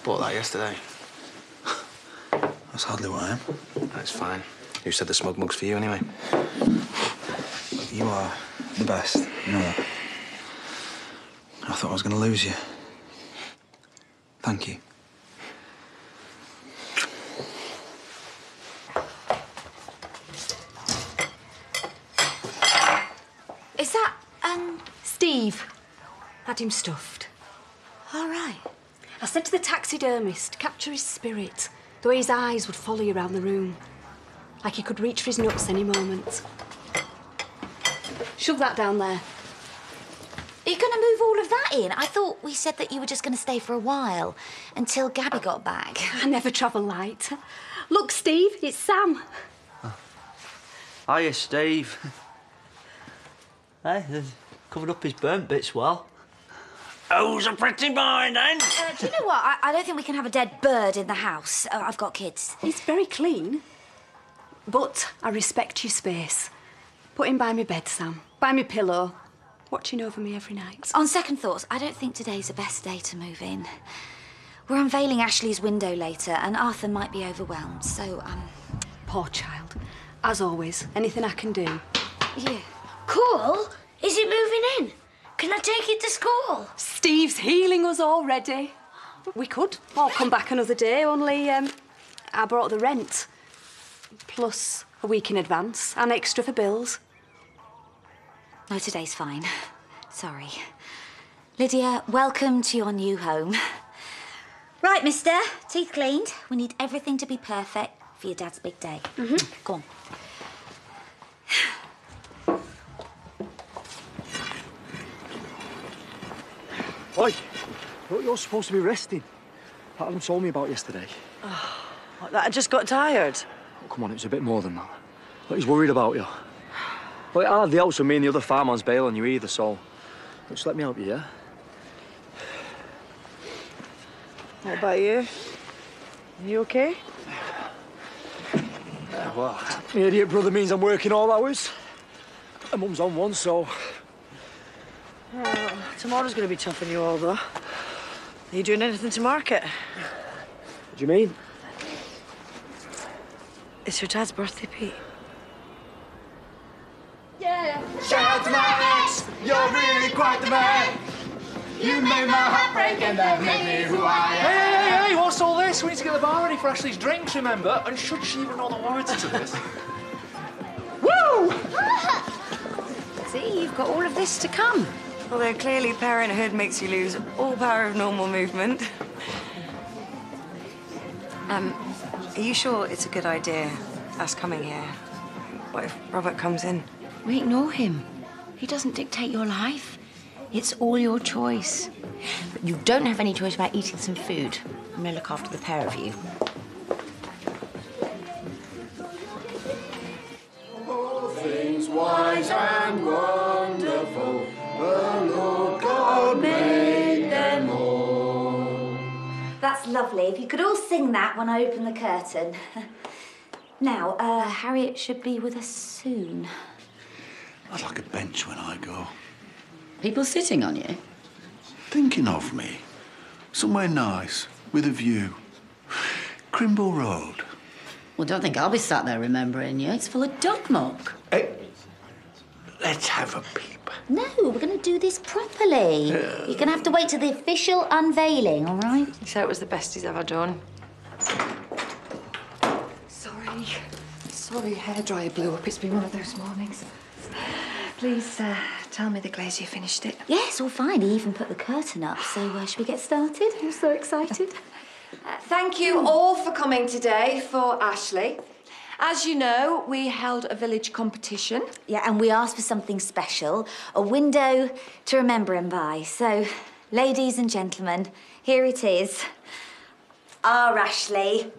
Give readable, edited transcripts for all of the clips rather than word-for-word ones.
bought that yesterday. That's hardly what I am. That's fine. Who said the smug mug's for you, anyway? Look, you are the best. You know that. I thought I was going to lose you. Thank you. Is that, Steve. Had him stuffed. all right? I said to the taxidermist, capture his spirit, the way his eyes would follow you around the room. Like he could reach for his nuts any moment. Shove that down there. Are you going to move all of that in? I thought we said that you were just going to stay for a while, until Gabby got back. I never travel light. Look, Steve, it's Sam. Hiya, Steve. Hey, they've covered up his burnt bits well. Who's a pretty boy, then? Do you know what? I don't think we can have a dead bird in the house. I've got kids. It's very clean. But I respect your space. Put him by my bed, Sam. By my pillow. Watching over me every night. On second thoughts, I don't think today's the best day to move in. We're unveiling Ashley's window later, and Arthur might be overwhelmed, so, Poor child. As always, anything I can do. yeah. Cool? Is it moving in? Can I take it to school? Steve's healing us already. We could all come back another day, only I brought the rent. Plus a week in advance and extra for bills. No, today's fine. Sorry. Lydia, welcome to your new home. Right, mister, teeth cleaned. We need everything to be perfect for your dad's big day. Go on. Oi, look, you're supposed to be resting. Adam told me about yesterday. What, that I just got tired? Oh, come on, it was a bit more than that. Look, he's worried about you. Look, I had the house with me and the other farmhands bail on you either, so just let me help you, yeah? What about you? You okay? Yeah, well, my idiot brother means I'm working all hours. And Mum's on one, so... Tomorrow's going to be tough on you all, though. Are you doing anything to market? What do you mean? It's your dad's birthday, Pete. Yeah. Shout out to my ex, you're really quite the man. You made my heart break and that made me who I am. Hey, what's all this? We need to get the bar ready for Ashley's drinks, remember? And should she even know the words to this? Woo! See, you've got all of this to come. Although clearly parenthood makes you lose all power of normal movement. Are you sure it's a good idea, us coming here? What if Robert comes in? We ignore him. He doesn't dictate your life. It's all your choice. But you don't have any choice about eating some food. I'm going to look after the pair of you. All things wise and wonderful, the Lord God made them all. That's lovely. If you could all sing that when I open the curtain. Now, Harriet should be with us soon. I'd like a bench when I go. People sitting on you? Thinking of me. Somewhere nice, with a view. Crimble Road. Well, don't think I'll be sat there remembering you. It's full of dog muck. Hey, let's have a peep. No, we're going to do this properly. You're going to have to wait till the official unveiling, all right? He said it was the best he's ever done. Sorry, hairdryer blew up. It's been one of those mornings. Please tell me the glazier finished it. Yes, all fine. He even put the curtain up. So should we get started? I'm so excited. Thank you all for coming today for Ashley. As you know, we held a village competition. Yeah, and we asked for something special, a window to remember him by. So, ladies and gentlemen, here it is. Our Ashley.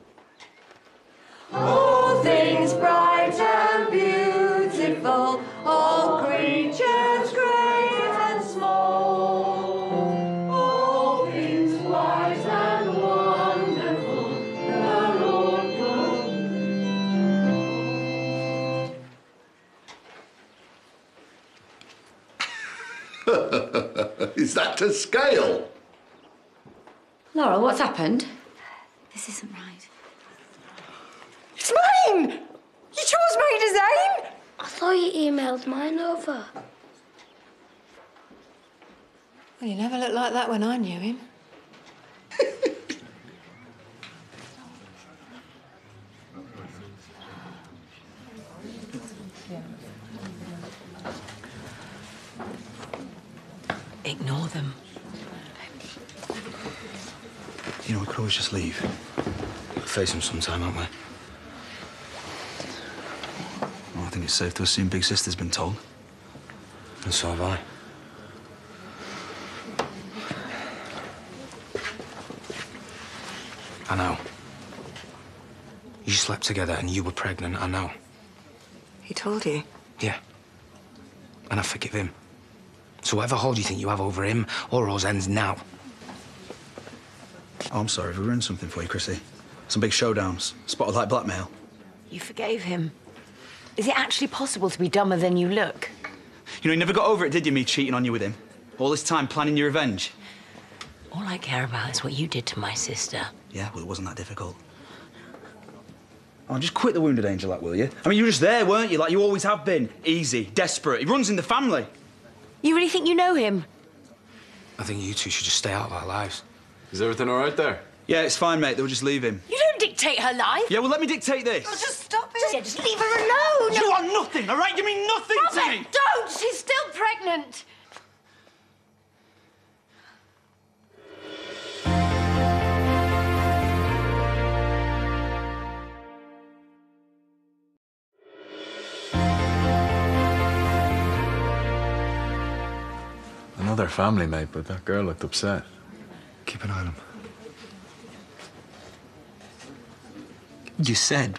All things bright and beautiful, all creatures great and small. All things wise and wonderful, the Lord God. Is that to scale? Laura, what's happened? This isn't right. It's mine! You chose my design! I thought you emailed mine over. Well, you never looked like that when I knew him. Ignore them. You know, we could always just leave. Face him sometime, aren't we? Well, I think it's safe to assume Big Sister's been told. And so have I. I know. You slept together and you were pregnant, I know. He told you? Yeah. And I forgive him. So whatever hold you think you have over him or us ends now. Oh, I'm sorry if we ruined something for you, Chrissy. Some big showdowns, spotted like blackmail. You forgave him. Is it actually possible to be dumber than you look? You know, you never got over it, did you, me cheating on you with him? All this time planning your revenge. All I care about is what you did to my sister. Yeah, well, it wasn't that difficult. Oh, just quit the wounded angel act, will you? I mean, you were just there, weren't you? Like you always have been. Easy, desperate. He runs in the family. You really think you know him? I think you two should just stay out of our lives. Is everything all right there? Yeah, it's fine, mate. They'll just leave him. You don't dictate her life. Yeah, well, let me dictate this. Oh, just stop it. Yeah, just leave her alone. You are nothing, all right? You mean nothing to me. Don't! She's still pregnant. Another family, mate, but that girl looked upset. Keep an eye on him. You said.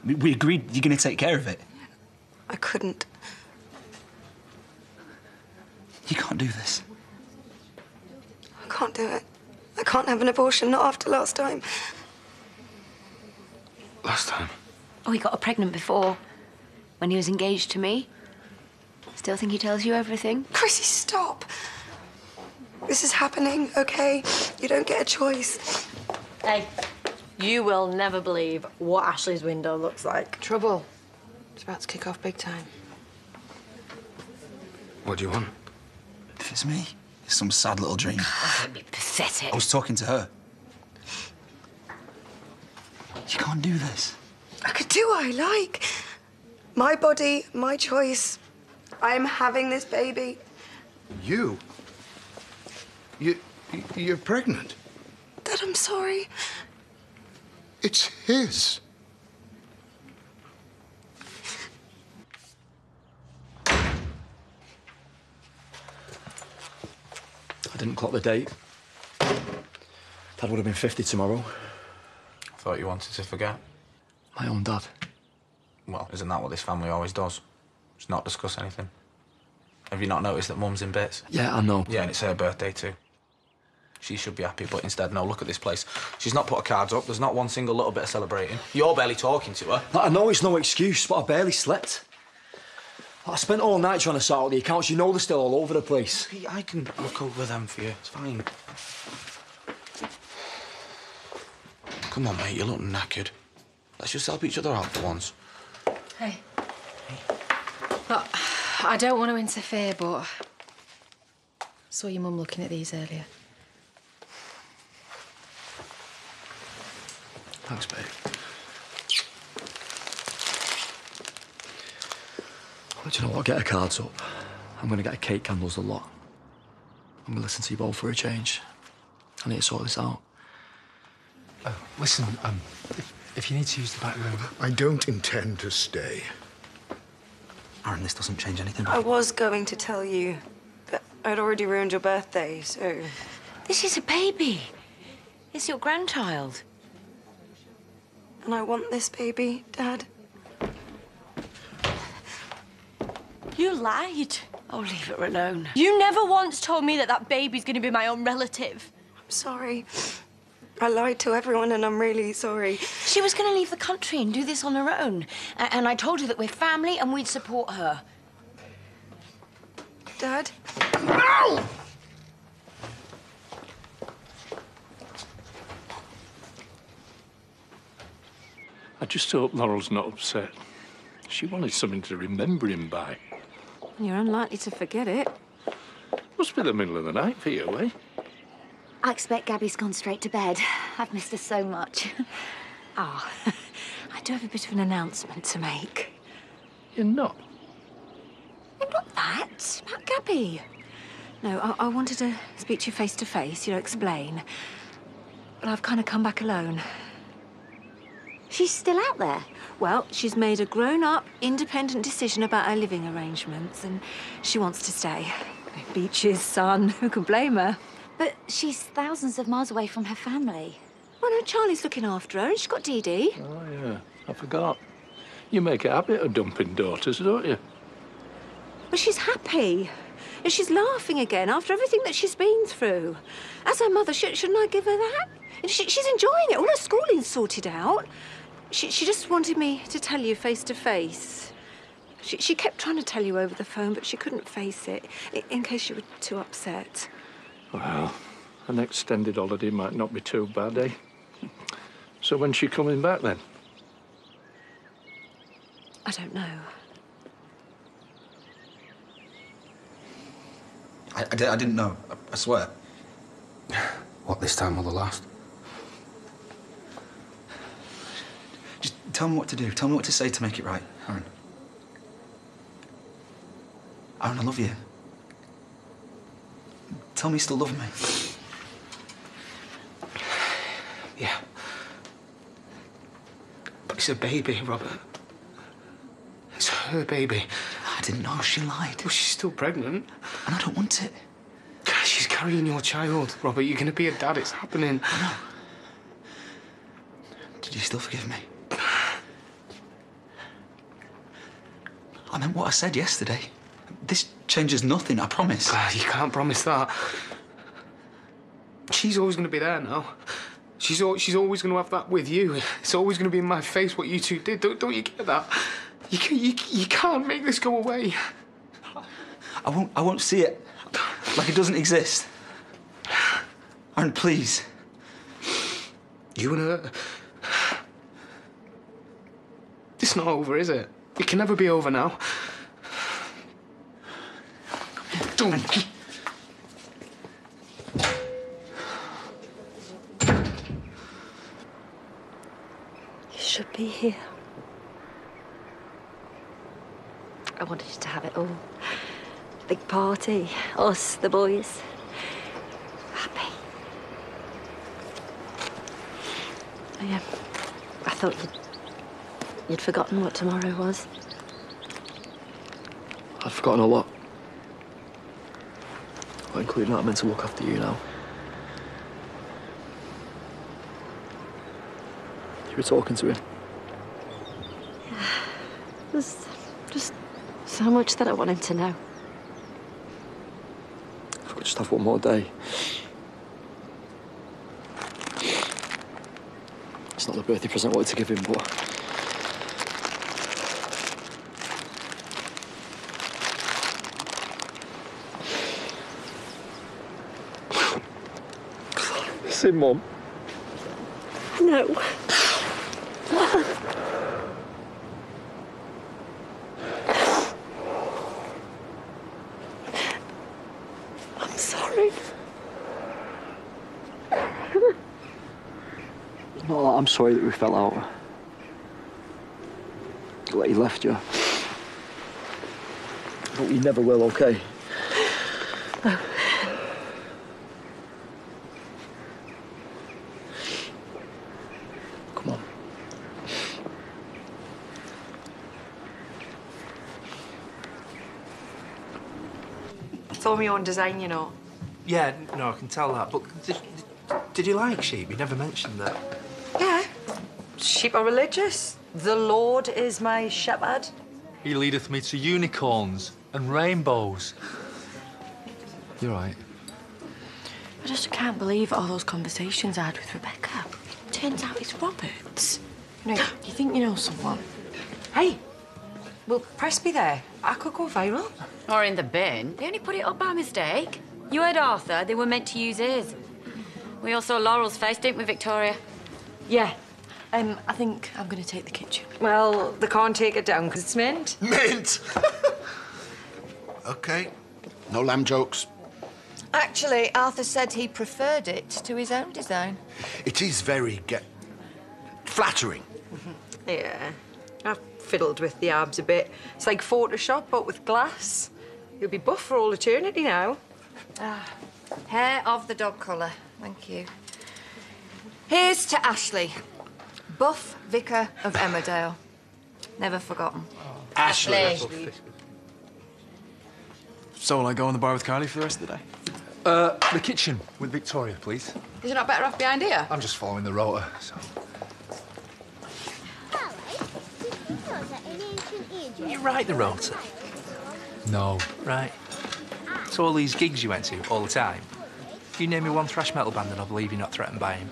We agreed you're going to take care of it. I couldn't. You can't do this. I can't do it. I can't have an abortion, not after last time. Last time? Oh, he got her pregnant before, when he was engaged to me. Still think he tells you everything? Chrissy, stop. This is happening, okay? You don't get a choice. Hey, you will never believe what Ashley's window looks like. Trouble. It's about to kick off big time. What do you want? If it's me, it's some sad little dream. Oh, don't be pathetic. I was talking to her. You can't do this. I could do what I like. My body, my choice. I'm having this baby. You? You're pregnant? Dad, I'm sorry. It's his. I didn't clock the date. Dad would have been 50 tomorrow. I thought you wanted to forget. My own dad. Well, isn't that what this family always does? Just not discuss anything. Have you not noticed that Mum's in bits? Yeah, I know. Yeah, and it's her birthday too. She should be happy, but instead, no, look at this place. She's not put her cards up. There's not one single little bit of celebrating. You're barely talking to her. I know it's no excuse, but I barely slept. I spent all night trying to sort out the accounts. You know they're still all over the place. I can look over them for you. It's fine. Come on, mate. You look knackered. Let's just help each other out for once. Hey. Look, I don't want to interfere, but I saw your mum looking at these earlier. Thanks, babe. Well, do you know what? Get her cards up. I'm going to get her cake candles a lot. I'm going to listen to you both for a change. I need to sort this out. Listen, if you need to use the back room... I don't intend to stay. Aaron, this doesn't change anything. I was going to tell you, but I'd already ruined your birthday, so... This is a baby. It's your grandchild. And I want this baby, Dad. You lied. Oh, leave her alone. You never once told me that that baby's going to be my own relative. I'm sorry. I lied to everyone and I'm really sorry. She was going to leave the country and do this on her own. And I told her that we're family and we'd support her. Dad? No! just hope Laurel's not upset. She wanted something to remember him by. You're unlikely to forget it. Must be the middle of the night for you, eh? I expect Gabby's gone straight to bed. I've missed her so much. Ah, I do have a bit of an announcement to make. You're not? Not that. It's about Gabby. No, I wanted to speak to you face to face, explain. But I've kind of come back alone. She's still out there? Well, she's made a grown-up, independent decision about her living arrangements, and she wants to stay. Beaches, sun, who could blame her? But she's thousands of miles away from her family. Well, no, Charlie's looking after her, and she's got Dee Dee. Oh, yeah. I forgot. You make a habit of dumping daughters, don't you? But she's happy. And she's laughing again after everything that she's been through. As her mother, shouldn't I give her that? And she's enjoying it. All her schooling's sorted out. She just wanted me to tell you face to face. She kept trying to tell you over the phone, but she couldn't face it, in case you were too upset. Well, an extended holiday might not be too bad, eh? So when's she coming back, then? I don't know. I didn't know. I swear. What, this time or the last? Just tell me what to do. Tell me what to say to make it right, Aaron. Aaron, I love you. Tell me you still love me. Yeah. But it's a baby, Robert. It's her baby. I didn't know. She lied. Well, she's still pregnant. And I don't want it. She's carrying your child, Robert. You're going to be a dad. It's happening. I know. Did you still forgive me? I meant what I said yesterday. This changes nothing, I promise. You can't promise that. She's always going to be there now. She's always going to have that with you. It's always going to be in my face what you two did. Don't you get that? You can't make this go away. I won't see it like it doesn't exist. Aaron, please. You and her... It's not over, is it? It can never be over now. Don't... You should be here. I wanted you to have it all. Big party, us, the boys. Happy. Yeah, I thought you'd forgotten what tomorrow was. I'd forgotten a lot. But including that, I meant to look after you now. You were talking to him. Yeah. There's just so much that I want him to know. If I could just have one more day. It's not the birthday present I wanted to give him, but... See, Mum. No. I'm sorry. No, I'm sorry that we fell out. That he left you. But we never will, okay? No. Come on. Told me your own design, you know. Yeah, no, I can tell that. But did you like sheep? You never mentioned that. Yeah. Sheep are religious. The Lord is my shepherd. He leadeth me to unicorns and rainbows. You're right. I just can't believe all those conversations I had with Rebecca. Turns out it's Robert's. You know, you think you know someone. Hey, will press be there? I could go viral. Or in the bin. They only put it up by mistake. You heard Arthur. They were meant to use his. We all saw Laurel's face, didn't we, Victoria? Yeah. I think I'm going to take the kitchen. Well, they can't take it down because it's mint. Mint! OK. No lamb jokes. Actually, Arthur said he preferred it to his own design. It is very flattering. Yeah. I've fiddled with the abs a bit. It's like Photoshop, but with glass. You'll be buff for all eternity now. Hair of the dog colour. Thank you. Here's to Ashley, buff vicar of Emmerdale. Never forgotten. Ashley. So will I go on the bar with Carly for the rest of the day? The kitchen with Victoria, please. Is it not better off behind here? I'm just following the rota, so... You write the rota? No. Right. So all these gigs you went to all the time, you name me one thrash metal band and I believe you're not threatened by him.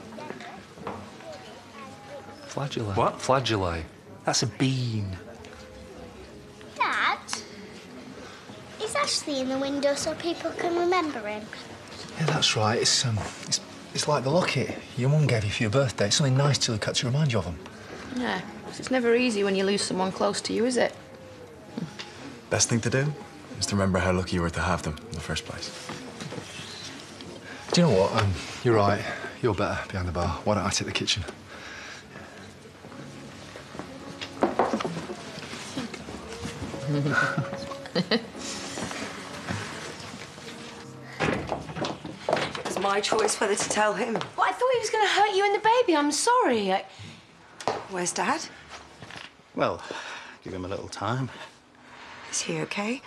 Flagellae. What? Flagellae. That's a bean. Dad, is Ashley in the window so people can remember him? Yeah, that's right. It's like the locket your mum gave you for your birthday. It's something nice to look at to remind you of him. Yeah, it's never easy when you lose someone close to you, is it? Best thing to do is to remember how lucky you were to have them in the first place. Do you know what? You're right. You're better behind the bar. Why don't I take the kitchen? It was my choice whether to tell him. Well, I thought he was going to hurt you and the baby. I'm sorry. Where's Dad? Well, give him a little time. Is he okay?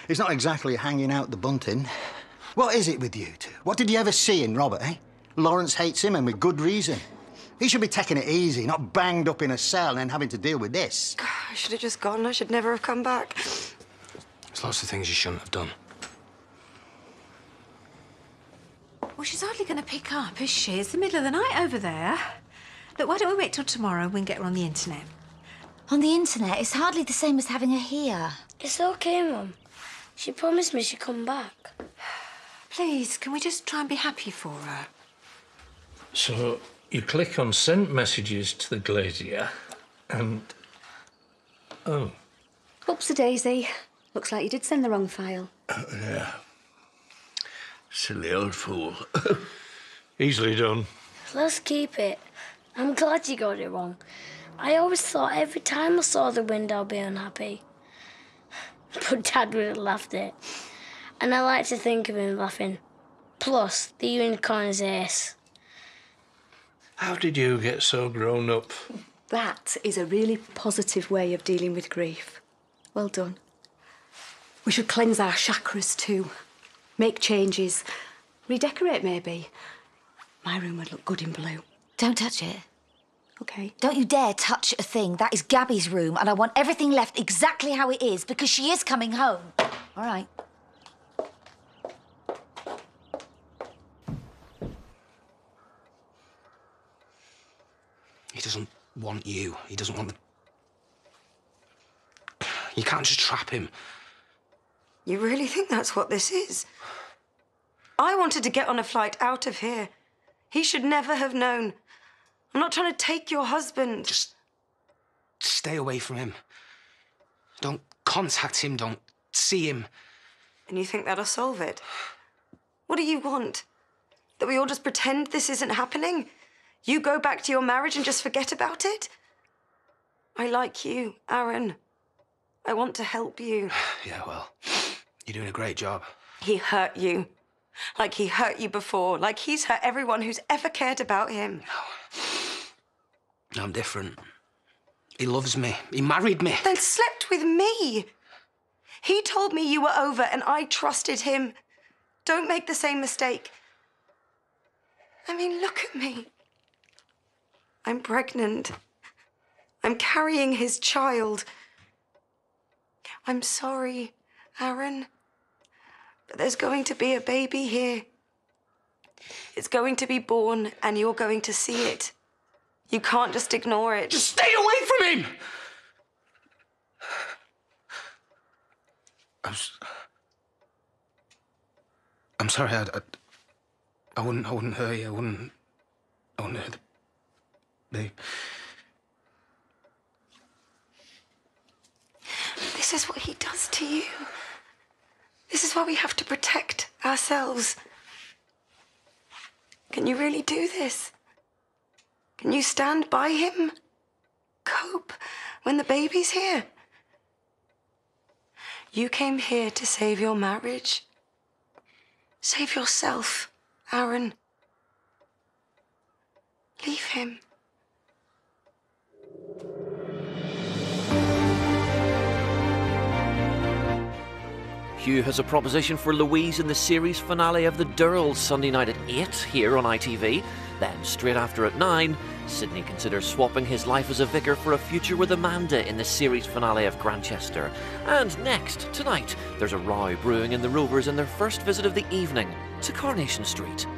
He's not exactly hanging out the bunting. What is it with you two? What did you ever see in Robert, eh? Lawrence hates him, and with good reason. He should be taking it easy, not banged up in a cell and then having to deal with this. I should have just gone. I should never have come back. There's lots of things you shouldn't have done. Well, she's hardly going to pick up, is she? It's the middle of the night over there. Look, why don't we wait till tomorrow and we can get her on the internet? On the internet? It's hardly the same as having her here. It's okay, Mum. She promised me she'd come back. Please, can we just try and be happy for her? So you click on send messages to the glazier and... Oh. Oops-a-daisy. Looks like you did send the wrong file. Yeah. Silly old fool. Easily done. Let's keep it. I'm glad you got it wrong. I always thought every time I saw the wind I'd be unhappy. But Dad would have laughed it. And I like to think of him laughing. Plus, the unicorn's ace. How did you get so grown up? That is a really positive way of dealing with grief. Well done. We should cleanse our chakras too. Make changes. Redecorate, maybe. My room would look good in blue. Don't touch it. OK. Don't you dare touch a thing. That is Gabby's room, and I want everything left exactly how it is, because she is coming home. All right. He doesn't want you. He doesn't want the... You can't just trap him. You really think that's what this is? I wanted to get on a flight out of here. He should never have known. I'm not trying to take your husband. Just stay away from him. Don't contact him. Don't see him. And you think that'll solve it? What do you want? That we all just pretend this isn't happening? You go back to your marriage and just forget about it? I like you, Aaron. I want to help you. Yeah, well, you're doing a great job. He hurt you. Like he hurt you before. Like he's hurt everyone who's ever cared about him. No, I'm different. He loves me. He married me. Then slept with me. He told me you were over and I trusted him. Don't make the same mistake. I mean, look at me. I'm pregnant. I'm carrying his child. I'm sorry, Aaron. But there's going to be a baby here. It's going to be born and you're going to see it. You can't just ignore it. Just stay away from him! I'm sorry, I wouldn't hurt you. I wouldn't hurt the This is what he does to you. This is why we have to protect ourselves. Can you really do this? Can you stand by him? Cope when the baby's here? You came here to save your marriage. Save yourself, Aaron. Leave him. Hugh has a proposition for Louise in the series finale of The Durrells Sunday night at 8 here on ITV. Then, straight after at 9, Sidney considers swapping his life as a vicar for a future with Amanda in the series finale of Grantchester. And next, tonight, there's a row brewing in the Rovers in their first visit of the evening to Coronation Street.